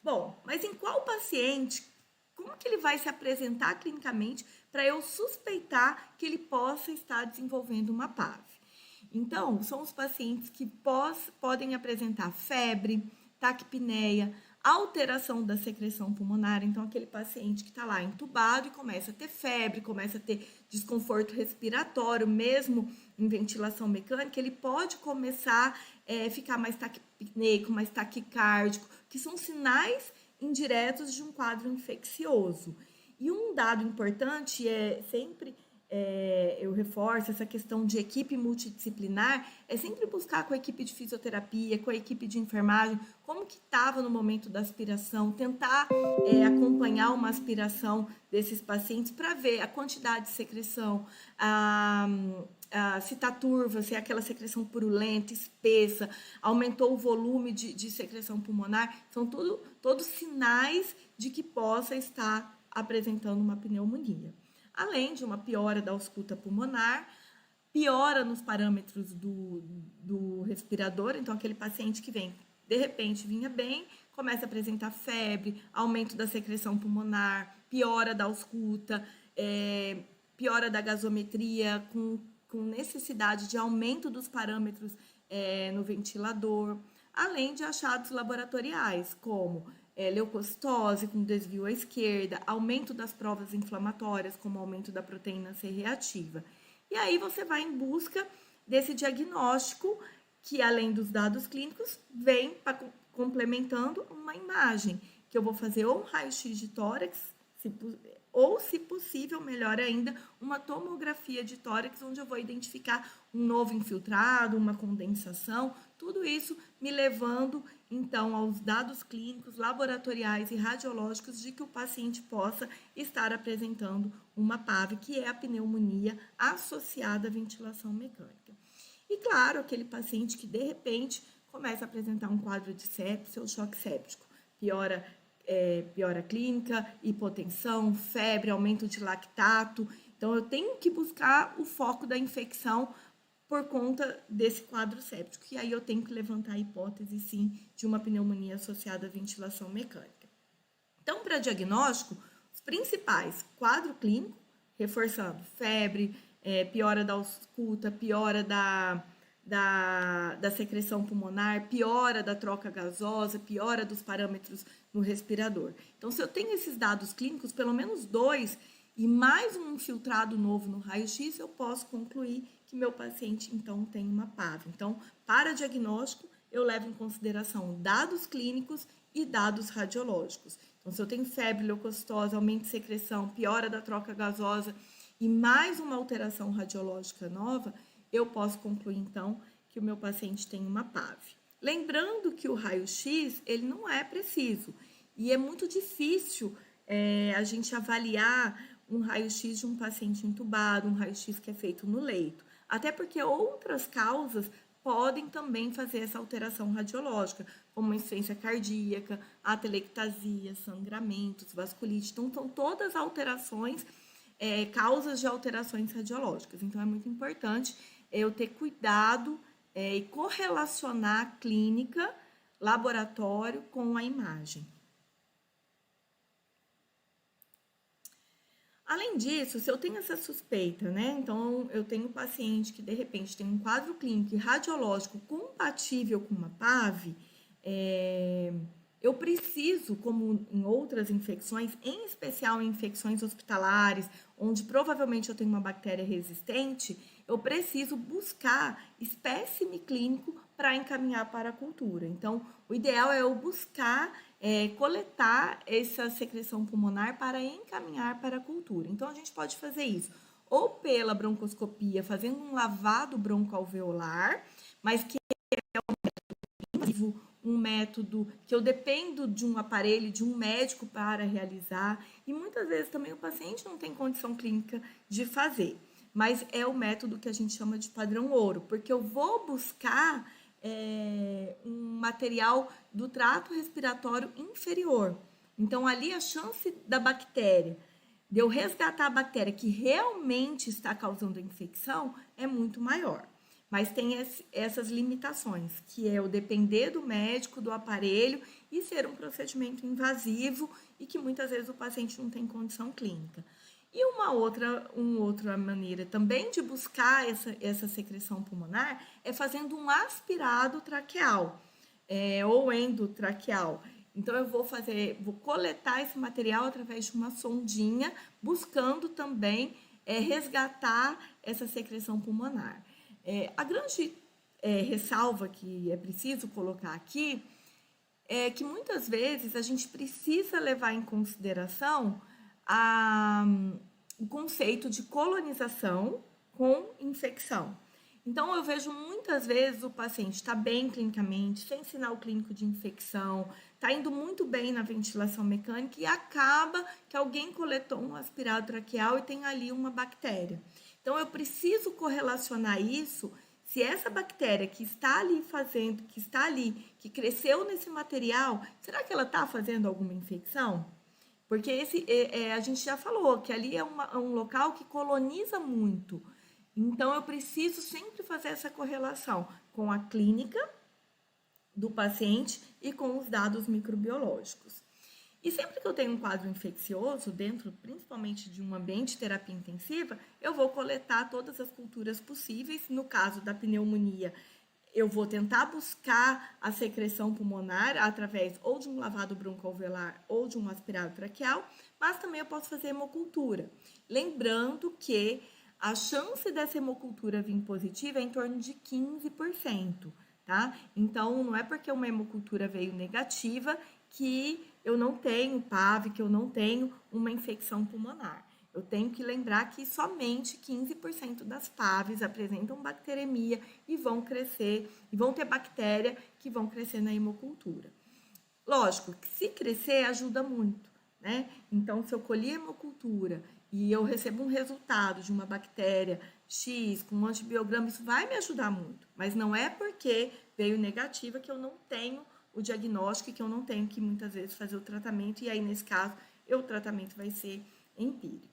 Bom, mas em qual paciente, como que ele vai se apresentar clinicamente para eu suspeitar que ele possa estar desenvolvendo uma PAV? Então, são os pacientes que podem apresentar febre, taquipneia, alteração da secreção pulmonar. Então, aquele paciente que está lá entubado e começa a ter febre, começa a ter desconforto respiratório, mesmo em ventilação mecânica, ele pode começar a ficar mais taquipneico, mais taquicárdico, que são sinais indiretos de um quadro infeccioso. E um dado importante é sempre eu reforço essa questão de equipe multidisciplinar, é sempre buscar com a equipe de fisioterapia, com a equipe de enfermagem, como que estava no momento da aspiração, tentar acompanhar uma aspiração desses pacientes para ver a quantidade de secreção, se está turva, se é aquela secreção purulenta, espessa, aumentou o volume de secreção pulmonar, são todos sinais de que possa estar apresentando uma pneumonia. Além de uma piora da ausculta pulmonar, piora nos parâmetros do respirador, então aquele paciente que vem, de repente vinha bem, começa a apresentar febre, aumento da secreção pulmonar, piora da ausculta, piora da gasometria, com necessidade de aumento dos parâmetros no ventilador, além de achados laboratoriais, como leucocitose com desvio à esquerda, aumento das provas inflamatórias, como aumento da proteína C reativa. E aí você vai em busca desse diagnóstico que, além dos dados clínicos, vem complementando uma imagem, que eu vou fazer ou um raio-x de tórax, ou, se possível, melhor ainda, uma tomografia de tórax, onde eu vou identificar um novo infiltrado, uma condensação, tudo isso me levando, então, aos dados clínicos, laboratoriais e radiológicos de que o paciente possa estar apresentando uma PAV, que é a pneumonia associada à ventilação mecânica. E, claro, aquele paciente que, de repente, começa a apresentar um quadro de sepse ou choque séptico, piora clínica, hipotensão, febre, aumento de lactato. Então, eu tenho que buscar o foco da infecção por conta desse quadro séptico. E aí eu tenho que levantar a hipótese, sim, de uma pneumonia associada à ventilação mecânica. Então, para diagnóstico, os principais, quadro clínico, reforçando febre, piora da ausculta, piora da secreção pulmonar, piora da troca gasosa, piora dos parâmetros no respirador. Então, se eu tenho esses dados clínicos, pelo menos 2, e mais um infiltrado novo no raio-x, eu posso concluir que meu paciente, então, tem uma PAV. Então, para diagnóstico, eu levo em consideração dados clínicos e dados radiológicos. Então, se eu tenho febre, leucocitose, aumento de secreção, piora da troca gasosa e mais uma alteração radiológica nova, eu posso concluir, então, que o meu paciente tem uma PAV. Lembrando que o raio-x, ele não é preciso e é muito difícil a gente avaliar um raio-x de um paciente entubado, um raio-x que é feito no leito. Até porque outras causas podem também fazer essa alteração radiológica, como insuficiência cardíaca, atelectasia, sangramentos, vasculite. Então, são todas alterações, causas de alterações radiológicas. Então, é muito importante eu ter cuidado e correlacionar a clínica, laboratório com a imagem. Além disso, se eu tenho essa suspeita, né? Então, eu tenho um paciente que, de repente, tem um quadro clínico e radiológico compatível com uma PAV, eu preciso, como em outras infecções, em especial em infecções hospitalares, onde provavelmente eu tenho uma bactéria resistente, eu preciso buscar espécime clínico para encaminhar para a cultura. Então, o ideal é eu buscar coletar essa secreção pulmonar para encaminhar para a cultura. Então, a gente pode fazer isso ou pela broncoscopia, fazendo um lavado broncoalveolar, mas que um método que eu dependo de um aparelho, de um médico para realizar, e muitas vezes também o paciente não tem condição clínica de fazer, mas é o método que a gente chama de padrão ouro, porque eu vou buscar um material do trato respiratório inferior. Então, ali a chance da bactéria, de eu resgatar a bactéria que realmente está causando a infecção, é muito maior. mas tem essas limitações, que é o depender do médico, do aparelho e ser um procedimento invasivo e que muitas vezes o paciente não tem condição clínica. E uma outra maneira também de buscar essa secreção pulmonar é fazendo um aspirado traqueal ou endotraqueal. Então, eu vou coletar esse material através de uma sondinha, buscando também resgatar essa secreção pulmonar. A grande ressalva que é preciso colocar aqui é que muitas vezes a gente precisa levar em consideração o conceito de colonização com infecção. Então, eu vejo muitas vezes o paciente está bem clinicamente, sem sinal clínico de infecção, está indo muito bem na ventilação mecânica e acaba que alguém coletou um aspirado traqueal e tem ali uma bactéria. Então, eu preciso correlacionar isso, se essa bactéria que está ali que cresceu nesse material, será que ela está fazendo alguma infecção? Porque a gente já falou que ali é um local que coloniza muito. Então, eu preciso sempre fazer essa correlação com a clínica do paciente e com os dados microbiológicos. E sempre que eu tenho um quadro infeccioso, dentro principalmente de um ambiente de terapia intensiva, eu vou coletar todas as culturas possíveis. No caso da pneumonia, eu vou tentar buscar a secreção pulmonar através ou de um lavado broncoalveolar ou de um aspirado traqueal, mas também eu posso fazer hemocultura. Lembrando que a chance dessa hemocultura vir positiva é em torno de 15%, tá? Então, não é porque uma hemocultura veio negativa que eu não tenho PAV, que eu não tenho uma infecção pulmonar. Eu tenho que lembrar que somente 15% das PAVs apresentam bacteremia e vão crescer, e vão ter bactéria que vão crescer na hemocultura. Lógico que se crescer ajuda muito, né? Então, se eu colhi a hemocultura e eu recebo um resultado de uma bactéria X com um antibiograma, isso vai me ajudar muito. Mas não é porque veio negativa que eu não tenho o diagnóstico e que eu não tenho que muitas vezes fazer o tratamento. E aí, nesse caso, o tratamento vai ser empírico.